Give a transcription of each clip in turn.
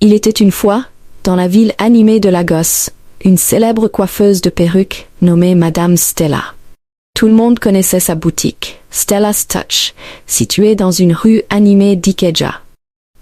Il était une fois, dans la ville animée de Lagos, une célèbre coiffeuse de perruques nommée Madame Stella. Tout le monde connaissait sa boutique, Stella's Touch, située dans une rue animée d'Ikeja.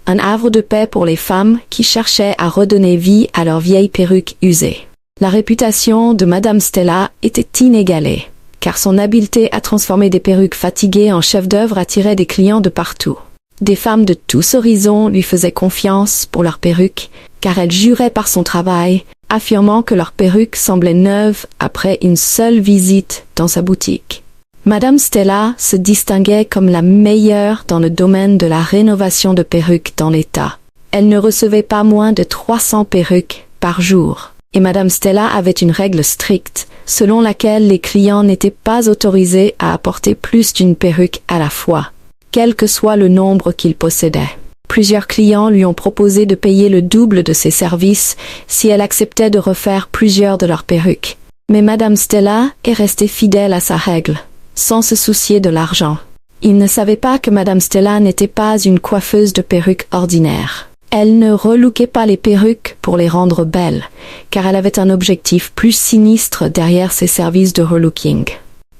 Un havre de paix pour les femmes qui cherchaient à redonner vie à leurs vieilles perruques usées. La réputation de Madame Stella était inégalée, car son habileté à transformer des perruques fatiguées en chefs-d'œuvre attirait des clients de partout. Des femmes de tous horizons lui faisaient confiance pour leurs perruques, car elle jurait par son travail, affirmant que leurs perruques semblaient neuves après une seule visite dans sa boutique. Madame Stella se distinguait comme la meilleure dans le domaine de la rénovation de perruques dans l'État. Elle ne recevait pas moins de 300 perruques par jour, et Madame Stella avait une règle stricte, selon laquelle les clients n'étaient pas autorisés à apporter plus d'une perruque à la fois, quel que soit le nombre qu'ils possédaient. Plusieurs clients lui ont proposé de payer le double de ses services si elle acceptait de refaire plusieurs de leurs perruques. Mais Madame Stella est restée fidèle à sa règle, sans se soucier de l'argent. Il ne savait pas que Madame Stella n'était pas une coiffeuse de perruques ordinaire. Elle ne relookait pas les perruques pour les rendre belles, car elle avait un objectif plus sinistre derrière ses services de relooking.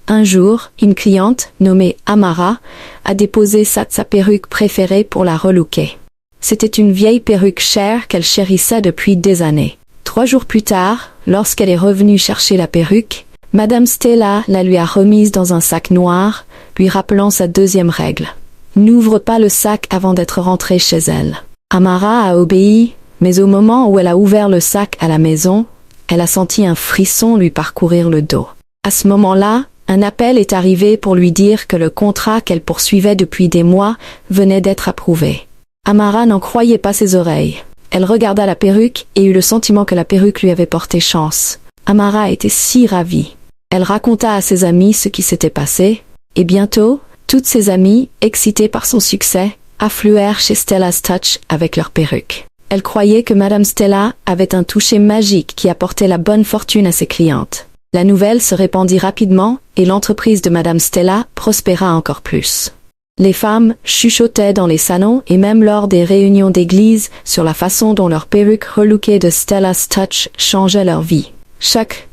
Un jour, une cliente, nommée Amara, a déposé sa perruque préférée pour la relooker. C'était une vieille perruque chère qu'elle chérissait depuis des années. 3 jours plus tard, lorsqu'elle est revenue chercher la perruque, Madame Stella la lui a remise dans un sac noir, lui rappelant sa deuxième règle. N'ouvre pas le sac avant d'être rentrée chez elle. Amara a obéi, mais au moment où elle a ouvert le sac à la maison, elle a senti un frisson lui parcourir le dos. À ce moment-là, un appel est arrivé pour lui dire que le contrat qu'elle poursuivait depuis des mois venait d'être approuvé. Amara n'en croyait pas ses oreilles. Elle regarda la perruque et eut le sentiment que la perruque lui avait porté chance. Amara était si ravie. Elle raconta à ses amis ce qui s'était passé, et bientôt, toutes ses amies, excitées par son succès, affluèrent chez Stella's Touch avec leurs perruques. Elle croyait que Madame Stella avait un toucher magique qui apportait la bonne fortune à ses clientes. La nouvelle se répandit rapidement et l'entreprise de Madame Stella prospéra encore plus. Les femmes chuchotaient dans les salons et même lors des réunions d'église sur la façon dont leurs perruques relookées de Stella's Touch changeaient leur vie. Chaque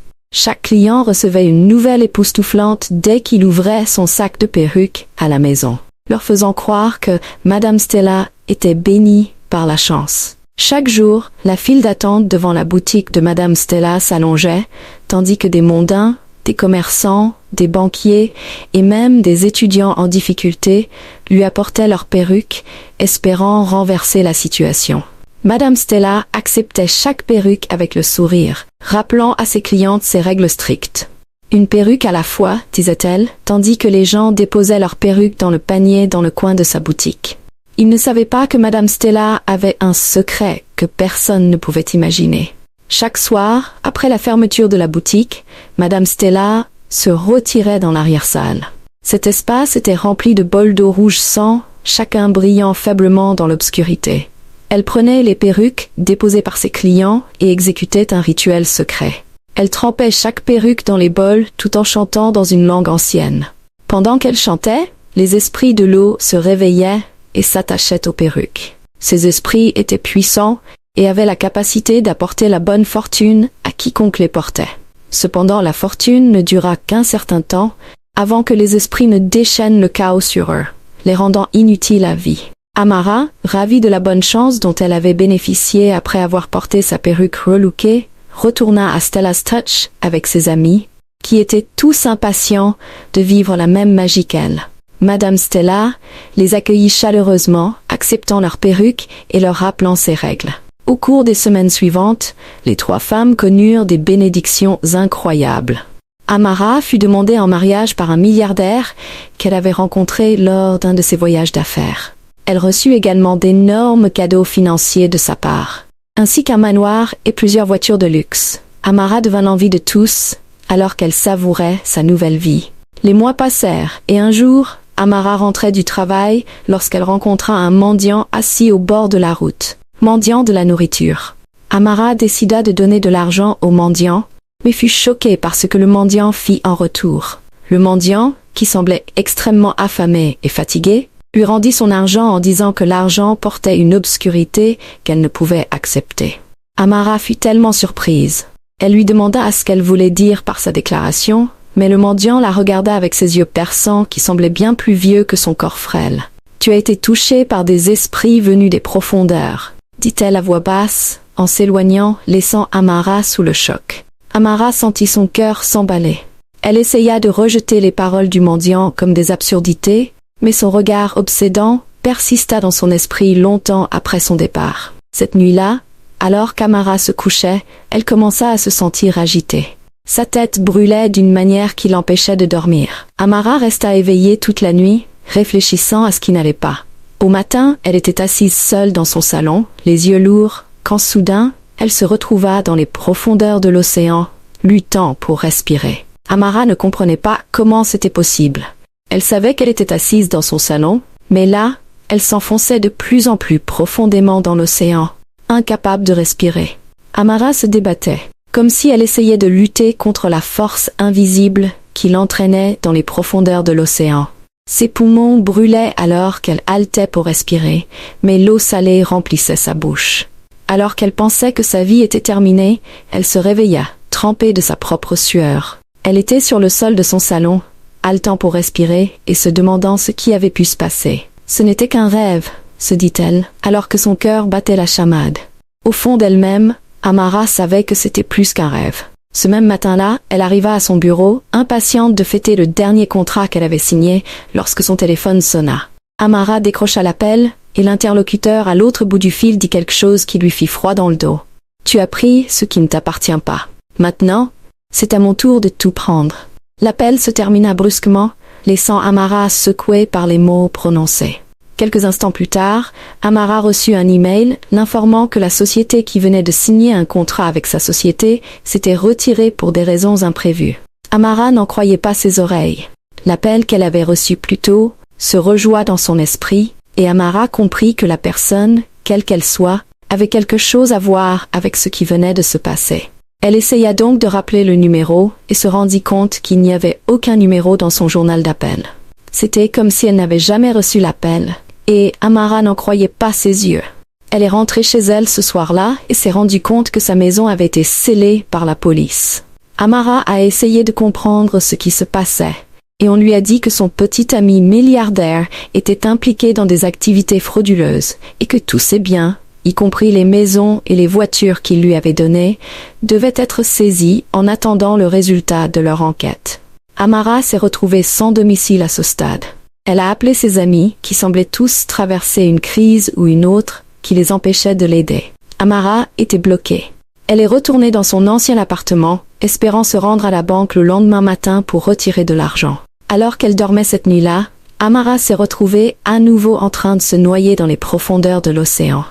client recevait une nouvelle époustouflante dès qu'il ouvrait son sac de perruques à la maison, leur faisant croire que Madame Stella était bénie par la chance. Chaque jour, la file d'attente devant la boutique de Madame Stella s'allongeait, tandis que des mondains, des commerçants, des banquiers et même des étudiants en difficulté lui apportaient leurs perruques, espérant renverser la situation. Madame Stella acceptait chaque perruque avec le sourire, rappelant à ses clientes ses règles strictes. Une perruque à la fois, disait-elle, tandis que les gens déposaient leurs perruques dans le panier dans le coin de sa boutique. Il ne savait pas que Madame Stella avait un secret que personne ne pouvait imaginer. Chaque soir, après la fermeture de la boutique, Madame Stella se retirait dans l'arrière-salle. Cet espace était rempli de bols d'eau rouge sang, chacun brillant faiblement dans l'obscurité. Elle prenait les perruques déposées par ses clients et exécutait un rituel secret. Elle trempait chaque perruque dans les bols tout en chantant dans une langue ancienne. Pendant qu'elle chantait, les esprits de l'eau se réveillaient et s'attachaient aux perruques. Ces esprits étaient puissants et avaient la capacité d'apporter la bonne fortune à quiconque les portait. Cependant, la fortune ne dura qu'un certain temps avant que les esprits ne déchaînent le chaos sur eux, les rendant inutiles à vie. Amara, ravie de la bonne chance dont elle avait bénéficié après avoir porté sa perruque relookée, retourna à Stella's Touch avec ses amis, qui étaient tous impatients de vivre la même magie qu'elle. Madame Stella les accueillit chaleureusement, acceptant leurs perruques et leur rappelant ses règles. Au cours des semaines suivantes, les 3 femmes connurent des bénédictions incroyables. Amara fut demandée en mariage par un milliardaire qu'elle avait rencontré lors d'un de ses voyages d'affaires. Elle reçut également d'énormes cadeaux financiers de sa part, ainsi qu'un manoir et plusieurs voitures de luxe. Amara devint l'envie de tous, alors qu'elle savourait sa nouvelle vie. Les mois passèrent, et un jour, Amara rentrait du travail lorsqu'elle rencontra un mendiant assis au bord de la route, mendiant de la nourriture. Amara décida de donner de l'argent au mendiant, mais fut choquée par ce que le mendiant fit en retour. Le mendiant, qui semblait extrêmement affamé et fatigué, lui rendit son argent en disant que l'argent portait une obscurité qu'elle ne pouvait accepter. Amara fut tellement surprise. Elle lui demanda à ce qu'elle voulait dire par sa déclaration, mais le mendiant la regarda avec ses yeux perçants qui semblaient bien plus vieux que son corps frêle. « Tu as été touché par des esprits venus des profondeurs, » dit-elle à voix basse, en s'éloignant, laissant Amara sous le choc. Amara sentit son cœur s'emballer. Elle essaya de rejeter les paroles du mendiant comme des absurdités, mais son regard obsédant persista dans son esprit longtemps après son départ. Cette nuit-là, alors qu'Amara se couchait, elle commença à se sentir agitée. Sa tête brûlait d'une manière qui l'empêchait de dormir. Amara resta éveillée toute la nuit, réfléchissant à ce qui n'allait pas. Au matin, elle était assise seule dans son salon, les yeux lourds, quand soudain, elle se retrouva dans les profondeurs de l'océan, luttant pour respirer. Amara ne comprenait pas comment c'était possible. Elle savait qu'elle était assise dans son salon, mais là, elle s'enfonçait de plus en plus profondément dans l'océan, incapable de respirer. Amara se débattait, comme si elle essayait de lutter contre la force invisible qui l'entraînait dans les profondeurs de l'océan. Ses poumons brûlaient alors qu'elle haletait pour respirer, mais l'eau salée remplissait sa bouche. Alors qu'elle pensait que sa vie était terminée, elle se réveilla, trempée de sa propre sueur. Elle était sur le sol de son salon, haletant pour respirer et se demandant ce qui avait pu se passer. Ce n'était qu'un rêve, se dit-elle, alors que son cœur battait la chamade. Au fond d'elle-même, Amara savait que c'était plus qu'un rêve. Ce même matin-là, elle arriva à son bureau, impatiente de fêter le dernier contrat qu'elle avait signé, lorsque son téléphone sonna. Amara décrocha l'appel, et l'interlocuteur à l'autre bout du fil dit quelque chose qui lui fit froid dans le dos. « Tu as pris ce qui ne t'appartient pas. Maintenant, c'est à mon tour de tout prendre. » L'appel se termina brusquement, laissant Amara secouée par les mots prononcés. Quelques instants plus tard, Amara reçut un email l'informant que la société qui venait de signer un contrat avec sa société s'était retirée pour des raisons imprévues. Amara n'en croyait pas ses oreilles. L'appel qu'elle avait reçu plus tôt se rejoua dans son esprit, et Amara comprit que la personne, quelle qu'elle soit, avait quelque chose à voir avec ce qui venait de se passer. Elle essaya donc de rappeler le numéro et se rendit compte qu'il n'y avait aucun numéro dans son journal d'appel. C'était comme si elle n'avait jamais reçu l'appel, et Amara n'en croyait pas ses yeux. Elle est rentrée chez elle ce soir-là et s'est rendue compte que sa maison avait été scellée par la police. Amara a essayé de comprendre ce qui se passait, et on lui a dit que son petit ami milliardaire était impliqué dans des activités frauduleuses, et que tous ses biens, y compris les maisons et les voitures qu'il lui avait données, devaient être saisis en attendant le résultat de leur enquête. Amara s'est retrouvée sans domicile à ce stade. Elle a appelé ses amis, qui semblaient tous traverser une crise ou une autre, qui les empêchait de l'aider. Amara était bloquée. Elle est retournée dans son ancien appartement, espérant se rendre à la banque le lendemain matin pour retirer de l'argent. Alors qu'elle dormait cette nuit-là, Amara s'est retrouvée à nouveau en train de se noyer dans les profondeurs de l'océan.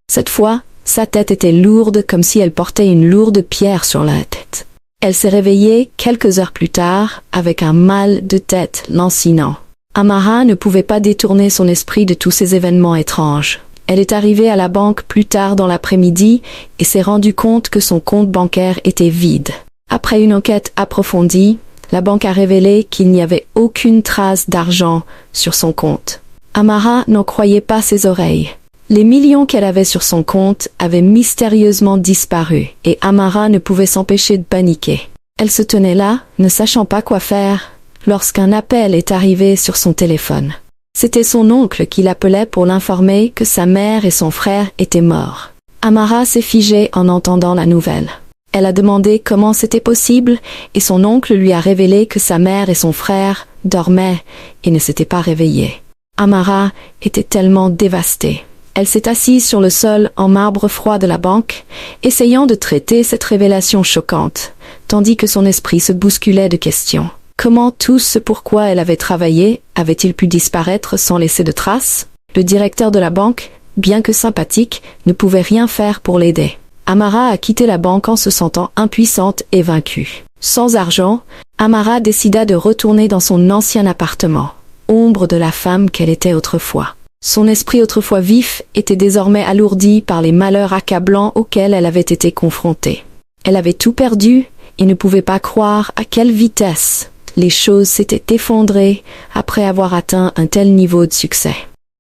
Cette fois, sa tête était lourde comme si elle portait une lourde pierre sur la tête. Elle s'est réveillée quelques heures plus tard avec un mal de tête lancinant. Amara ne pouvait pas détourner son esprit de tous ces événements étranges. Elle est arrivée à la banque plus tard dans l'après-midi et s'est rendue compte que son compte bancaire était vide. Après une enquête approfondie, la banque a révélé qu'il n'y avait aucune trace d'argent sur son compte. Amara n'en croyait pas ses oreilles. Les millions qu'elle avait sur son compte avaient mystérieusement disparu, et Amara ne pouvait s'empêcher de paniquer. Elle se tenait là, ne sachant pas quoi faire, lorsqu'un appel est arrivé sur son téléphone. C'était son oncle qui l'appelait pour l'informer que sa mère et son frère étaient morts. Amara s'est figée en entendant la nouvelle. Elle a demandé comment c'était possible, et son oncle lui a révélé que sa mère et son frère dormaient et ne s'étaient pas réveillés. Amara était tellement dévastée. Elle s'est assise sur le sol en marbre froid de la banque, essayant de traiter cette révélation choquante, tandis que son esprit se bousculait de questions. Comment tout ce pourquoi elle avait travaillé avait-il pu disparaître sans laisser de traces? Le directeur de la banque, bien que sympathique, ne pouvait rien faire pour l'aider. Amara a quitté la banque en se sentant impuissante et vaincue. Sans argent, Amara décida de retourner dans son ancien appartement, ombre de la femme qu'elle était autrefois. Son esprit autrefois vif était désormais alourdi par les malheurs accablants auxquels elle avait été confrontée. Elle avait tout perdu et ne pouvait pas croire à quelle vitesse les choses s'étaient effondrées après avoir atteint un tel niveau de succès.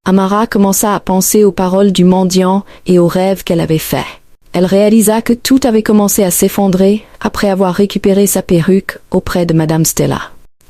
Amara commença à penser aux paroles du mendiant et aux rêves qu'elle avait faits. Elle réalisa que tout avait commencé à s'effondrer après avoir récupéré sa perruque auprès de Madame Stella.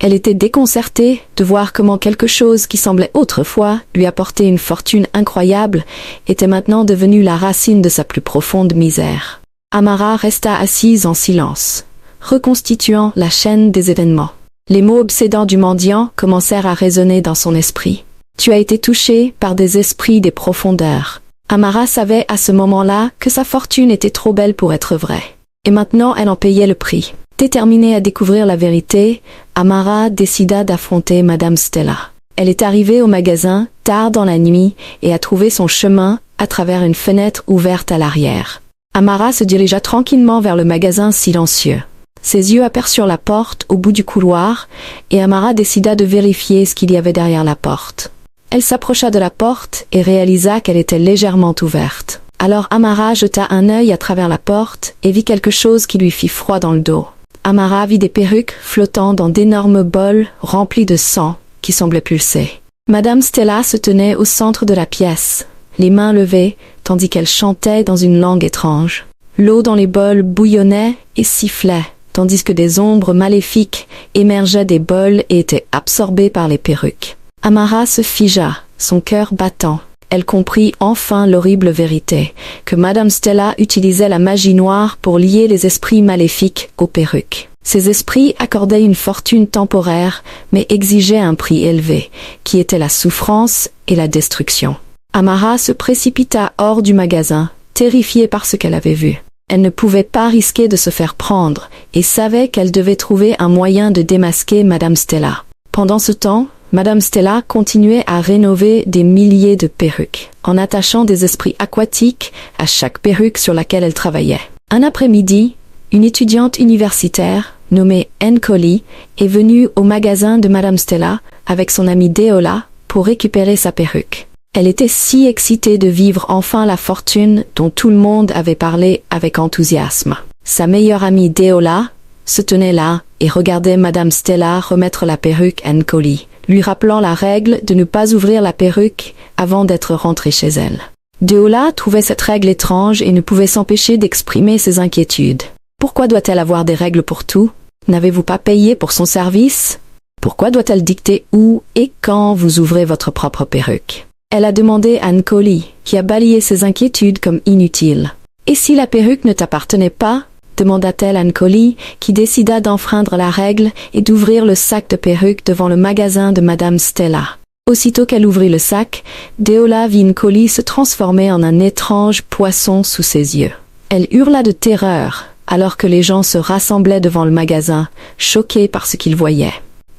Elle était déconcertée de voir comment quelque chose qui semblait autrefois lui apporter une fortune incroyable était maintenant devenu la racine de sa plus profonde misère. Amara resta assise en silence, reconstituant la chaîne des événements. Les mots obsédants du mendiant commencèrent à résonner dans son esprit. « Tu as été touché par des esprits des profondeurs. » Amara savait à ce moment-là que sa fortune était trop belle pour être vraie. Et maintenant elle en payait le prix. Déterminée à découvrir la vérité, Amara décida d'affronter Madame Stella. Elle est arrivée au magasin tard dans la nuit et a trouvé son chemin à travers une fenêtre ouverte à l'arrière. Amara se dirigea tranquillement vers le magasin silencieux. Ses yeux aperçurent la porte au bout du couloir et Amara décida de vérifier ce qu'il y avait derrière la porte. Elle s'approcha de la porte et réalisa qu'elle était légèrement ouverte. Alors Amara jeta un œil à travers la porte et vit quelque chose qui lui fit froid dans le dos. Amara vit des perruques flottant dans d'énormes bols remplis de sang qui semblaient pulser. Madame Stella se tenait au centre de la pièce, les mains levées, tandis qu'elle chantait dans une langue étrange. L'eau dans les bols bouillonnait et sifflait, tandis que des ombres maléfiques émergeaient des bols et étaient absorbées par les perruques. Amara se figea, son cœur battant. Elle comprit enfin l'horrible vérité, que Madame Stella utilisait la magie noire pour lier les esprits maléfiques aux perruques. Ces esprits accordaient une fortune temporaire, mais exigeaient un prix élevé, qui était la souffrance et la destruction. Amara se précipita hors du magasin, terrifiée par ce qu'elle avait vu. Elle ne pouvait pas risquer de se faire prendre, et savait qu'elle devait trouver un moyen de démasquer Madame Stella. Pendant ce temps, Madame Stella continuait à rénover des milliers de perruques, en attachant des esprits aquatiques à chaque perruque sur laquelle elle travaillait. Un après-midi, une étudiante universitaire, nommée Nkoli, est venue au magasin de Madame Stella avec son amie Deola pour récupérer sa perruque. Elle était si excitée de vivre enfin la fortune dont tout le monde avait parlé avec enthousiasme. Sa meilleure amie Deola se tenait là et regardait Madame Stella remettre la perruque à Nkoli, lui rappelant la règle de ne pas ouvrir la perruque avant d'être rentrée chez elle. Deola trouvait cette règle étrange et ne pouvait s'empêcher d'exprimer ses inquiétudes. Pourquoi doit-elle avoir des règles pour tout? N'avez-vous pas payé pour son service? Pourquoi doit-elle dicter où et quand vous ouvrez votre propre perruque? Elle a demandé à Nkoli, qui a balayé ses inquiétudes comme inutiles. Et si la perruque ne t'appartenait pas? Demanda-t-elle à Nkoli, qui décida d'enfreindre la règle et d'ouvrir le sac de perruques devant le magasin de Madame Stella. Aussitôt qu'elle ouvrit le sac, Deola vit Nkoli se transformer en un étrange poisson sous ses yeux. Elle hurla de terreur, alors que les gens se rassemblaient devant le magasin, choqués par ce qu'ils voyaient.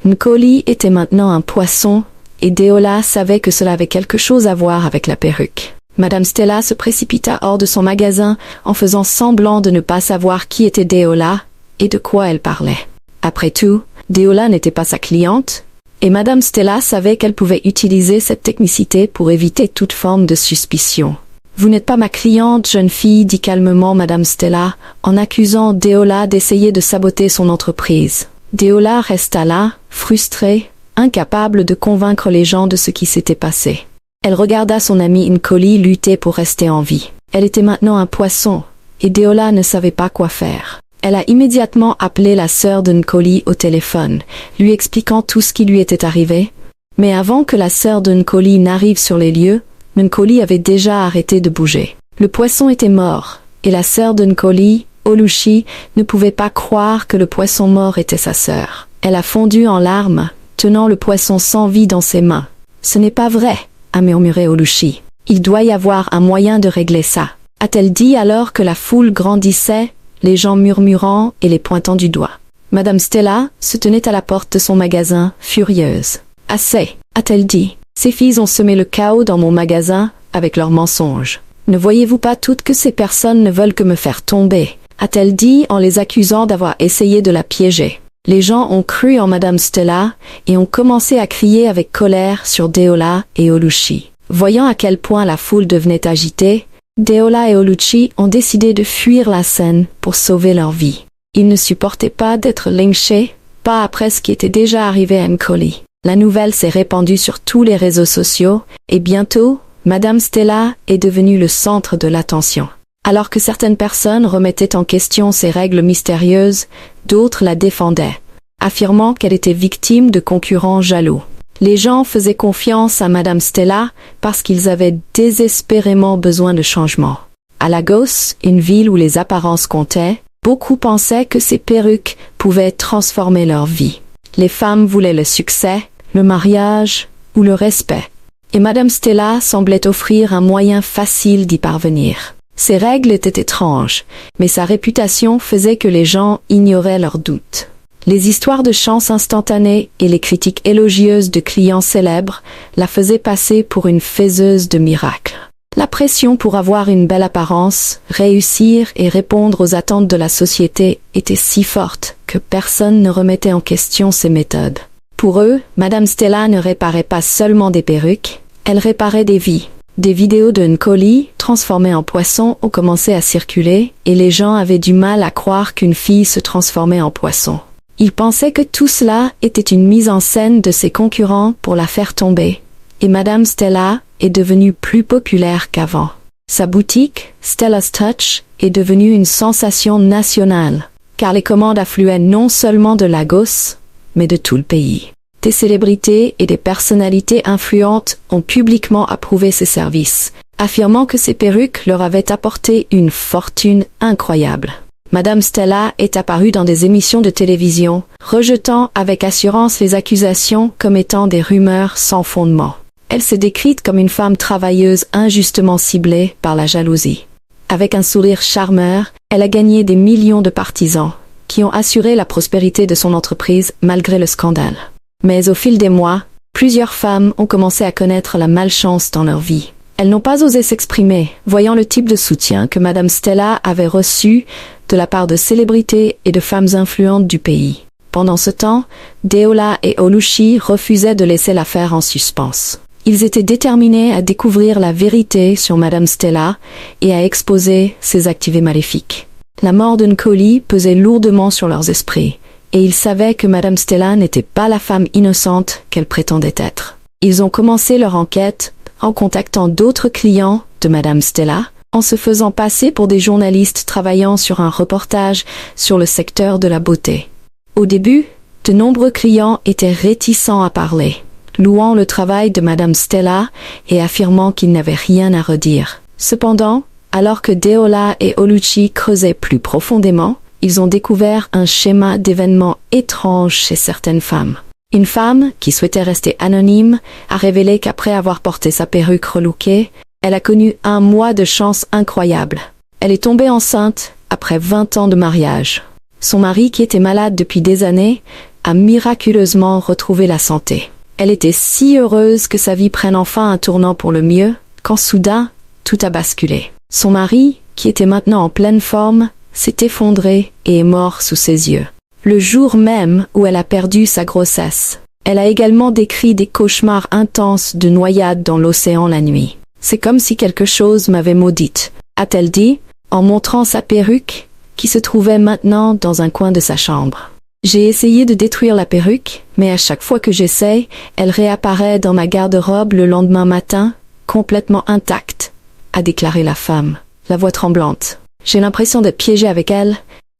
Nkoli était maintenant un poisson, et Deola savait que cela avait quelque chose à voir avec la perruque. Madame Stella se précipita hors de son magasin en faisant semblant de ne pas savoir qui était Deola et de quoi elle parlait. Après tout, Deola n'était pas sa cliente, et Madame Stella savait qu'elle pouvait utiliser cette technicité pour éviter toute forme de suspicion. « Vous n'êtes pas ma cliente, jeune fille, dit calmement Madame Stella, en accusant Deola d'essayer de saboter son entreprise. Deola resta là, frustrée, incapable de convaincre les gens de ce qui s'était passé. Elle regarda son amie Nkoli lutter pour rester en vie. Elle était maintenant un poisson, et Deola ne savait pas quoi faire. Elle a immédiatement appelé la sœur de Nkoli au téléphone, lui expliquant tout ce qui lui était arrivé. Mais avant que la sœur de Nkoli n'arrive sur les lieux, Nkoli avait déjà arrêté de bouger. Le poisson était mort, et la sœur de Nkoli, Oluchi, ne pouvait pas croire que le poisson mort était sa sœur. Elle a fondu en larmes, tenant le poisson sans vie dans ses mains. « Ce n'est pas vrai !» a murmuré Oluchi. « Il doit y avoir un moyen de régler ça. » A-t-elle dit alors que la foule grandissait, les gens murmurant et les pointant du doigt. Madame Stella se tenait à la porte de son magasin, furieuse. « Assez !» a-t-elle dit. « Ces filles ont semé le chaos dans mon magasin avec leurs mensonges. Ne voyez-vous pas toutes que ces personnes ne veulent que me faire tomber ?» a-t-elle dit en les accusant d'avoir essayé de la piéger. Les gens ont cru en Madame Stella et ont commencé à crier avec colère sur Deola et Oluchi. Voyant à quel point la foule devenait agitée, Deola et Oluchi ont décidé de fuir la scène pour sauver leur vie. Ils ne supportaient pas d'être lynchés, pas après ce qui était déjà arrivé à Nkoli. La nouvelle s'est répandue sur tous les réseaux sociaux, et bientôt, Madame Stella est devenue le centre de l'attention. Alors que certaines personnes remettaient en question ces règles mystérieuses, d'autres la défendaient, affirmant qu'elle était victime de concurrents jaloux. Les gens faisaient confiance à Madame Stella parce qu'ils avaient désespérément besoin de changement. À Lagos, une ville où les apparences comptaient, beaucoup pensaient que ces perruques pouvaient transformer leur vie. Les femmes voulaient le succès, le mariage ou le respect. Et Madame Stella semblait offrir un moyen facile d'y parvenir. Ses règles étaient étranges, mais sa réputation faisait que les gens ignoraient leurs doutes. Les histoires de chance instantanée et les critiques élogieuses de clients célèbres la faisaient passer pour une faiseuse de miracles. La pression pour avoir une belle apparence, réussir et répondre aux attentes de la société était si forte que personne ne remettait en question ses méthodes. Pour eux, Madame Stella ne réparait pas seulement des perruques, elle réparait des vies. Des vidéos de Nkoli, transformées en poisson, ont commencé à circuler, et les gens avaient du mal à croire qu'une fille se transformait en poisson. Ils pensaient que tout cela était une mise en scène de ses concurrents pour la faire tomber. Et Madame Stella est devenue plus populaire qu'avant. Sa boutique, Stella's Touch, est devenue une sensation nationale, car les commandes affluaient non seulement de Lagos, mais de tout le pays. Des célébrités et des personnalités influentes ont publiquement approuvé ses services, affirmant que ces perruques leur avaient apporté une fortune incroyable. Madame Stella est apparue dans des émissions de télévision, rejetant avec assurance les accusations comme étant des rumeurs sans fondement. Elle s'est décrite comme une femme travailleuse injustement ciblée par la jalousie. Avec un sourire charmeur, elle a gagné des millions de partisans, qui ont assuré la prospérité de son entreprise malgré le scandale. Mais au fil des mois, plusieurs femmes ont commencé à connaître la malchance dans leur vie. Elles n'ont pas osé s'exprimer, voyant le type de soutien que Madame Stella avait reçu de la part de célébrités et de femmes influentes du pays. Pendant ce temps, Deola et Oluchi refusaient de laisser l'affaire en suspens. Ils étaient déterminés à découvrir la vérité sur Madame Stella et à exposer ses activités maléfiques. La mort de Nkoli pesait lourdement sur leurs esprits, et ils savaient que Madame Stella n'était pas la femme innocente qu'elle prétendait être. Ils ont commencé leur enquête en contactant d'autres clients de Madame Stella, en se faisant passer pour des journalistes travaillant sur un reportage sur le secteur de la beauté. Au début, de nombreux clients étaient réticents à parler, louant le travail de Madame Stella et affirmant qu'ils n'avaient rien à redire. Cependant, alors que Deola et Oluchi creusaient plus profondément, ils ont découvert un schéma d'événements étranges chez certaines femmes. Une femme, qui souhaitait rester anonyme, a révélé qu'après avoir porté sa perruque relookée, elle a connu un mois de chance incroyable. Elle est tombée enceinte après 20 ans de mariage. Son mari, qui était malade depuis des années, a miraculeusement retrouvé la santé. Elle était si heureuse que sa vie prenne enfin un tournant pour le mieux, quand soudain, tout a basculé. Son mari, qui était maintenant en pleine forme, s'est effondré et est mort sous ses yeux. Le jour même où elle a perdu sa grossesse. Elle a également décrit des cauchemars intenses de noyade dans l'océan la nuit. C'est comme si quelque chose m'avait maudite, a-t-elle dit, en montrant sa perruque, qui se trouvait maintenant dans un coin de sa chambre. J'ai essayé de détruire la perruque, mais à chaque fois que j'essaye, elle réapparaît dans ma garde-robe le lendemain matin, complètement intacte, a déclaré la femme, la voix tremblante. J'ai l'impression d'être piégée avec elle,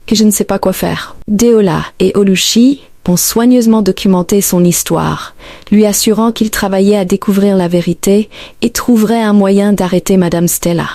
que je ne sais pas quoi faire. Deola et Oluchi ont soigneusement documenté son histoire, lui assurant qu'ils travaillaient à découvrir la vérité et trouveraient un moyen d'arrêter Madame Stella.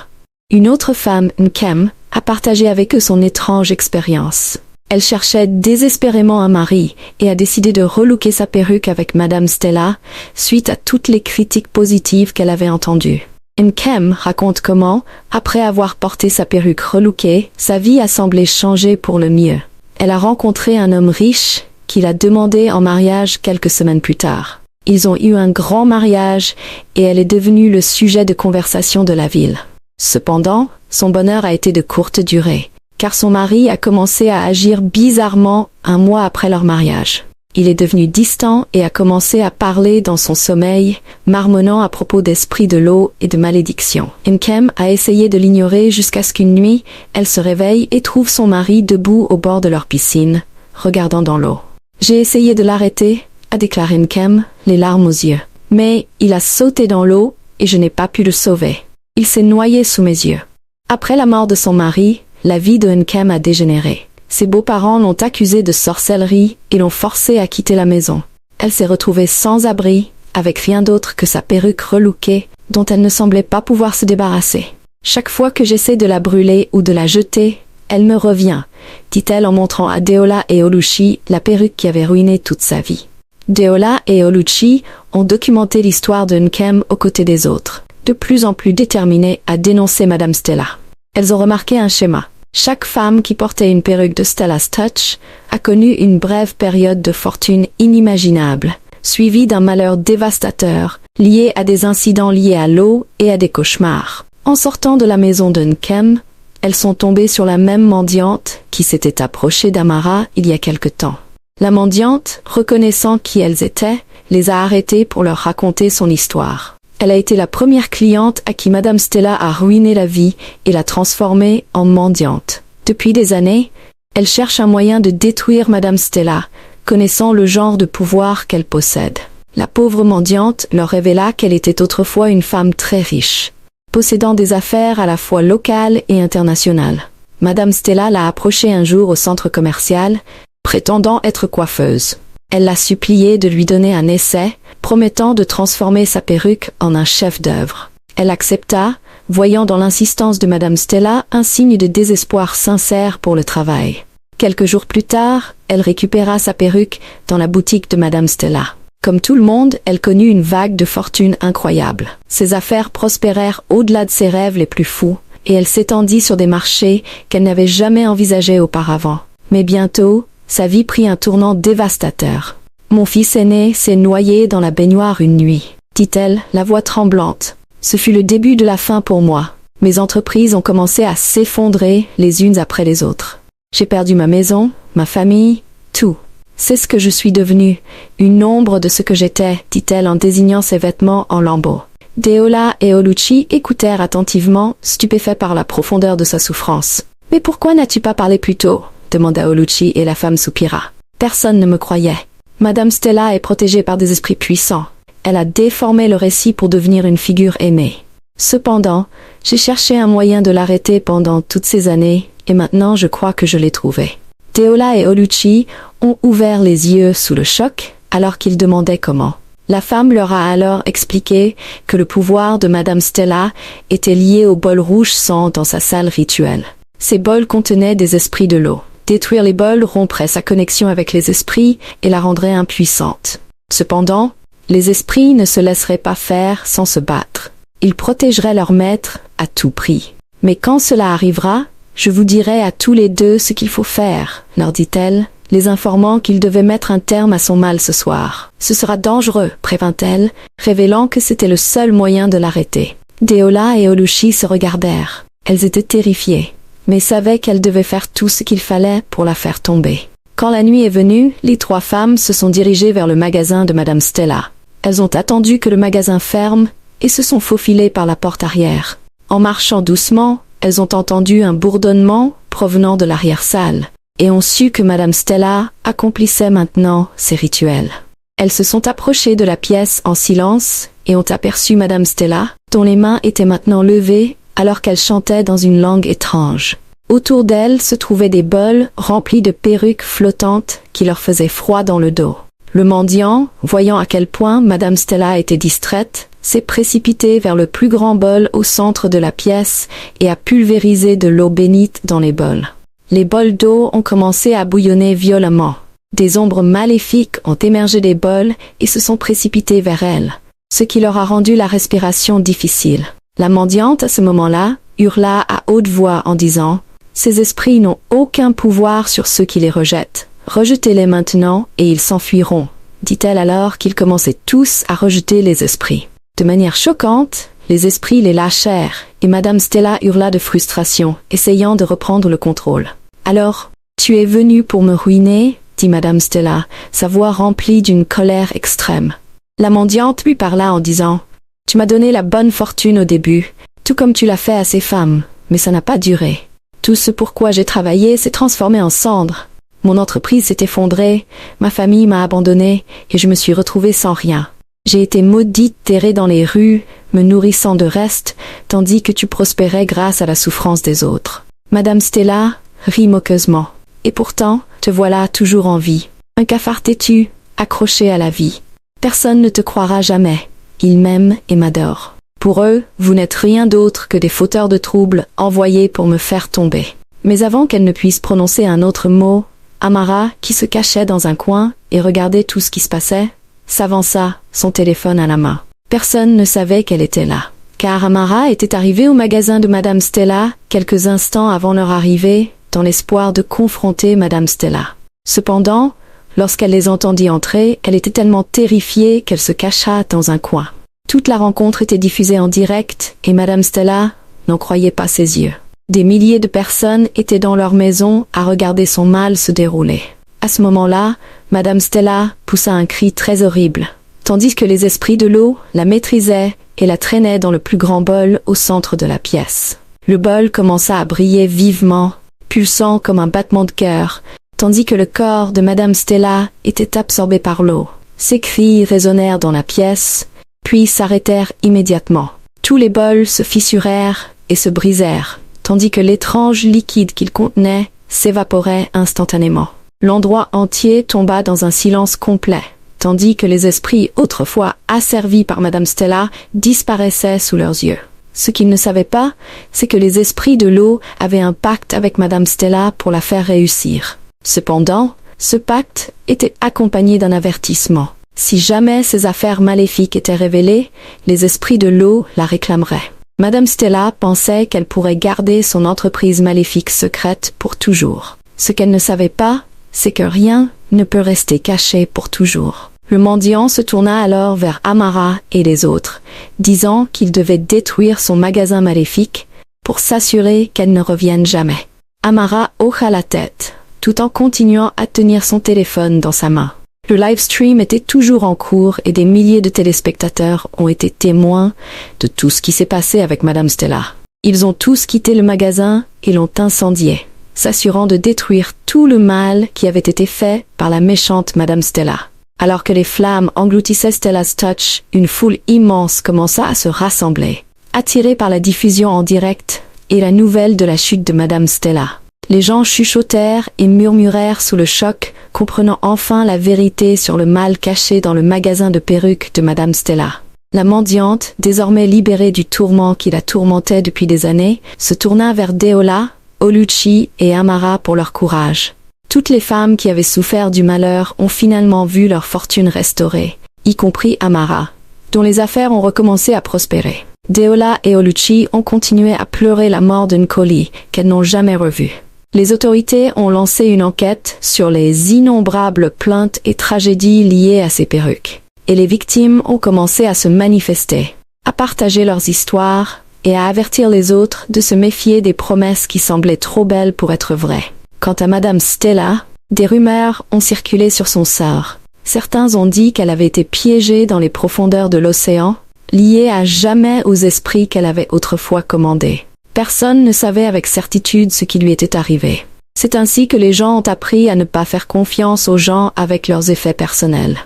Une autre femme, Nkem, a partagé avec eux son étrange expérience. Elle cherchait désespérément un mari et a décidé de relooker sa perruque avec Madame Stella suite à toutes les critiques positives qu'elle avait entendues. Nkem raconte comment, après avoir porté sa perruque relookée, sa vie a semblé changer pour le mieux. Elle a rencontré un homme riche qui l'a demandé en mariage quelques semaines plus tard. Ils ont eu un grand mariage et elle est devenue le sujet de conversation de la ville. Cependant, son bonheur a été de courte durée, car son mari a commencé à agir bizarrement un mois après leur mariage. Il est devenu distant et a commencé à parler dans son sommeil, marmonnant à propos d'esprits de l'eau et de malédiction. Nkem a essayé de l'ignorer jusqu'à ce qu'une nuit, elle se réveille et trouve son mari debout au bord de leur piscine, regardant dans l'eau. J'ai essayé de l'arrêter, a déclaré Nkem, les larmes aux yeux. Mais il a sauté dans l'eau et je n'ai pas pu le sauver. Il s'est noyé sous mes yeux. Après la mort de son mari, la vie de Nkem a dégénéré. Ses beaux-parents l'ont accusée de sorcellerie et l'ont forcée à quitter la maison. Elle s'est retrouvée sans abri, avec rien d'autre que sa perruque relookée, dont elle ne semblait pas pouvoir se débarrasser. Chaque fois que j'essaie de la brûler ou de la jeter, elle me revient, dit-elle en montrant à Deola et Oluchi la perruque qui avait ruiné toute sa vie. Deola et Oluchi ont documenté l'histoire de Nkem aux côtés des autres, de plus en plus déterminées à dénoncer Madame Stella. Elles ont remarqué un schéma. Chaque femme qui portait une perruque de Stella's Touch a connu une brève période de fortune inimaginable, suivie d'un malheur dévastateur, lié à des incidents liés à l'eau et à des cauchemars. En sortant de la maison de Nkem, elles sont tombées sur la même mendiante qui s'était approchée d'Amara il y a quelque temps. La mendiante, reconnaissant qui elles étaient, les a arrêtées pour leur raconter son histoire. Elle a été la première cliente à qui Madame Stella a ruiné la vie et l'a transformée en mendiante. Depuis des années, elle cherche un moyen de détruire Madame Stella, connaissant le genre de pouvoir qu'elle possède. La pauvre mendiante leur révéla qu'elle était autrefois une femme très riche, possédant des affaires à la fois locales et internationales. Madame Stella l'a approchée un jour au centre commercial, prétendant être coiffeuse. Elle l'a suppliée de lui donner un essai, promettant de transformer sa perruque en un chef-d'œuvre. Elle accepta, voyant dans l'insistance de Madame Stella un signe de désespoir sincère pour le travail. Quelques jours plus tard, elle récupéra sa perruque dans la boutique de Madame Stella. Comme tout le monde, elle connut une vague de fortune incroyable. Ses affaires prospérèrent au-delà de ses rêves les plus fous, et elle s'étendit sur des marchés qu'elle n'avait jamais envisagés auparavant. Mais bientôt, sa vie prit un tournant dévastateur. « Mon fils aîné s'est noyé dans la baignoire une nuit, » dit-elle, la voix tremblante. « Ce fut le début de la fin pour moi. Mes entreprises ont commencé à s'effondrer les unes après les autres. J'ai perdu ma maison, ma famille, tout. C'est ce que je suis devenue, une ombre de ce que j'étais, dit-elle en désignant ses vêtements en lambeaux. Deola et Oluchi écoutèrent attentivement, stupéfaits par la profondeur de sa souffrance. « Mais pourquoi n'as-tu pas parlé plus tôt ?» demanda Oluchi et la femme soupira. « Personne ne me croyait. Madame Stella est protégée par des esprits puissants. Elle a déformé le récit pour devenir une figure aimée. Cependant, j'ai cherché un moyen de l'arrêter pendant toutes ces années, et maintenant je crois que je l'ai trouvé. » Deola et Oluchi ont ouvert les yeux sous le choc, alors qu'ils demandaient comment. La femme leur a alors expliqué que le pouvoir de Madame Stella était lié au bol rouge sang dans sa salle rituelle. Ces bols contenaient des esprits de l'eau. Détruire les bols romprait sa connexion avec les esprits et la rendrait impuissante. Cependant, les esprits ne se laisseraient pas faire sans se battre. Ils protégeraient leur maître à tout prix. « Mais quand cela arrivera, je vous dirai à tous les deux ce qu'il faut faire, » leur dit-elle, les informant qu'ils devaient mettre un terme à son mal ce soir. « Ce sera dangereux, » prévint-elle, révélant que c'était le seul moyen de l'arrêter. Deola et Oluchi se regardèrent. Elles étaient terrifiées, mais savaient qu'elles devaient faire tout ce qu'il fallait pour la faire tomber. Quand la nuit est venue, les trois femmes se sont dirigées vers le magasin de Madame Stella. Elles ont attendu que le magasin ferme et se sont faufilées par la porte arrière. En marchant doucement, elles ont entendu un bourdonnement provenant de l'arrière-salle et ont su que Madame Stella accomplissait maintenant ses rituels. Elles se sont approchées de la pièce en silence et ont aperçu Madame Stella, dont les mains étaient maintenant levées alors qu'elle chantait dans une langue étrange. Autour d'elle se trouvaient des bols remplis de perruques flottantes qui leur faisaient froid dans le dos. Le mendiant, voyant à quel point Madame Stella était distraite, s'est précipité vers le plus grand bol au centre de la pièce et a pulvérisé de l'eau bénite dans les bols. Les bols d'eau ont commencé à bouillonner violemment. Des ombres maléfiques ont émergé des bols et se sont précipitées vers elle, ce qui leur a rendu la respiration difficile. La mendiante, à ce moment-là, hurla à haute voix en disant « Ces esprits n'ont aucun pouvoir sur ceux qui les rejettent. Rejetez-les maintenant et ils s'enfuiront, » dit-elle alors qu'ils commençaient tous à rejeter les esprits. De manière choquante, les esprits les lâchèrent et Madame Stella hurla de frustration, essayant de reprendre le contrôle. « Alors, tu es venu pour me ruiner ?» dit Madame Stella, sa voix remplie d'une colère extrême. La mendiante lui parla en disant « Tu m'as donné la bonne fortune au début, tout comme tu l'as fait à ces femmes, mais ça n'a pas duré. Tout ce pourquoi j'ai travaillé s'est transformé en cendres. Mon entreprise s'est effondrée, ma famille m'a abandonnée et je me suis retrouvée sans rien. J'ai été maudite terrée dans les rues, me nourrissant de restes, tandis que tu prospérais grâce à la souffrance des autres. Madame Stella rit moqueusement. Et pourtant, te voilà toujours en vie. Un cafard têtu, accroché à la vie. Personne ne te croira jamais. Ils m'aiment et m'adorent. Pour eux, vous n'êtes rien d'autre que des fauteurs de troubles envoyés pour me faire tomber. Mais avant qu'elle ne puisse prononcer un autre mot, Amara, qui se cachait dans un coin et regardait tout ce qui se passait, s'avança, son téléphone à la main. Personne ne savait qu'elle était là, car Amara était arrivée au magasin de Madame Stella quelques instants avant leur arrivée, dans l'espoir de confronter Madame Stella. Cependant, lorsqu'elle les entendit entrer, elle était tellement terrifiée qu'elle se cacha dans un coin. Toute la rencontre était diffusée en direct et Madame Stella n'en croyait pas ses yeux. Des milliers de personnes étaient dans leur maison à regarder son mal se dérouler. À ce moment-là, Madame Stella poussa un cri très horrible, tandis que les esprits de l'eau la maîtrisaient et la traînaient dans le plus grand bol au centre de la pièce. Le bol commença à briller vivement, pulsant comme un battement de cœur, tandis que le corps de Madame Stella était absorbé par l'eau. Ses cris résonnèrent dans la pièce, puis s'arrêtèrent immédiatement. Tous les bols se fissurèrent et se brisèrent, tandis que l'étrange liquide qu'ils contenaient s'évaporait instantanément. L'endroit entier tomba dans un silence complet, tandis que les esprits autrefois asservis par Madame Stella disparaissaient sous leurs yeux. Ce qu'ils ne savaient pas, c'est que les esprits de l'eau avaient un pacte avec Madame Stella pour la faire réussir. Cependant, ce pacte était accompagné d'un avertissement. Si jamais ses affaires maléfiques étaient révélées, les esprits de l'eau la réclameraient. Madame Stella pensait qu'elle pourrait garder son entreprise maléfique secrète pour toujours. Ce qu'elle ne savait pas, c'est que rien ne peut rester caché pour toujours. Le mendiant se tourna alors vers Amara et les autres, disant qu'il devait détruire son magasin maléfique pour s'assurer qu'elle ne revienne jamais. Amara hocha la tête, tout en continuant à tenir son téléphone dans sa main. Le live stream était toujours en cours et des milliers de téléspectateurs ont été témoins de tout ce qui s'est passé avec Madame Stella. Ils ont tous quitté le magasin et l'ont incendié, s'assurant de détruire tout le mal qui avait été fait par la méchante Madame Stella. Alors que les flammes engloutissaient Stella's Touch, une foule immense commença à se rassembler, attirée par la diffusion en direct et la nouvelle de la chute de Madame Stella. Les gens chuchotèrent et murmurèrent sous le choc, comprenant enfin la vérité sur le mal caché dans le magasin de perruques de Madame Stella. La mendiante, désormais libérée du tourment qui la tourmentait depuis des années, se tourna vers Deola, Oluchi et Amara pour leur courage. Toutes les femmes qui avaient souffert du malheur ont finalement vu leur fortune restaurée, y compris Amara, dont les affaires ont recommencé à prospérer. Deola et Oluchi ont continué à pleurer la mort de Nkoli, qu'elles n'ont jamais revue. Les autorités ont lancé une enquête sur les innombrables plaintes et tragédies liées à ces perruques. Et les victimes ont commencé à se manifester, à partager leurs histoires et à avertir les autres de se méfier des promesses qui semblaient trop belles pour être vraies. Quant à Madame Stella, des rumeurs ont circulé sur son sort. Certains ont dit qu'elle avait été piégée dans les profondeurs de l'océan, liée à jamais aux esprits qu'elle avait autrefois commandés. Personne ne savait avec certitude ce qui lui était arrivé. C'est ainsi que les gens ont appris à ne pas faire confiance aux gens avec leurs effets personnels.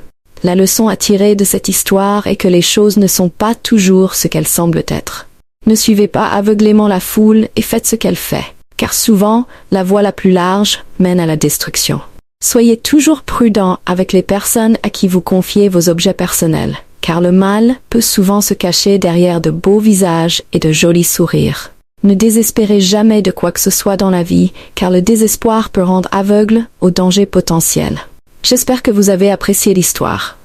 La leçon à tirer de cette histoire est que les choses ne sont pas toujours ce qu'elles semblent être. Ne suivez pas aveuglément la foule et faites ce qu'elle fait, car souvent, la voie la plus large mène à la destruction. Soyez toujours prudent avec les personnes à qui vous confiez vos objets personnels, car le mal peut souvent se cacher derrière de beaux visages et de jolis sourires. Ne désespérez jamais de quoi que ce soit dans la vie, car le désespoir peut rendre aveugle aux dangers potentiels. J'espère que vous avez apprécié l'histoire.